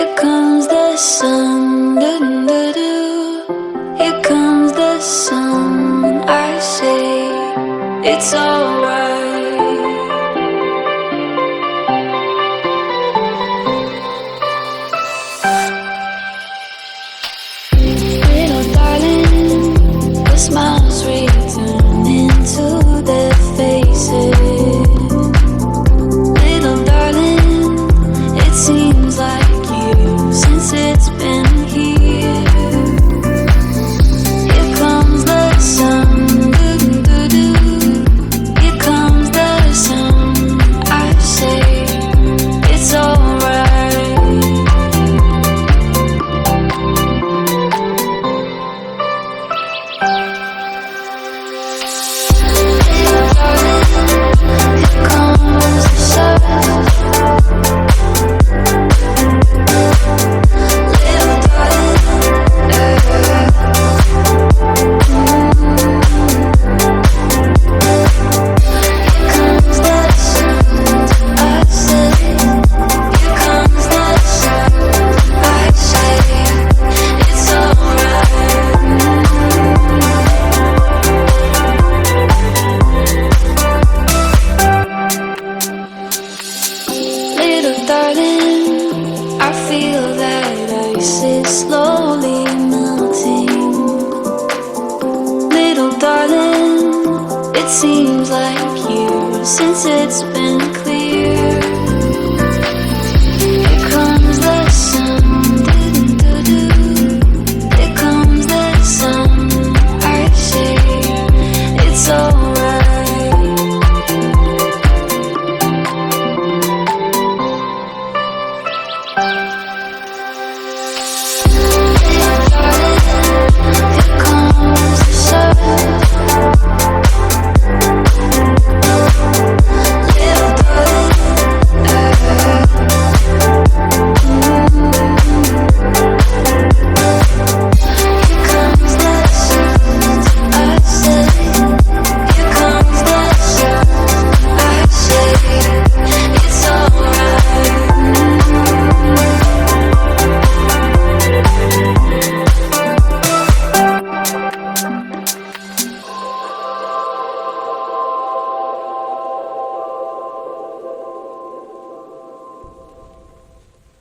Here comes the sun, here comes the sun. I say it's alright. Little darling, the smiles return into their faces. Little darling, it seems like years since it's been here. Here comes the sun, here comes the sun. I say it's alright. Here comes the sun. Little darling, here comes the sun. I say, here comes the sun. I say, it's alright. Little darling, I feel that ice is slowly melting. Little darling, it seems like years since it's been clear.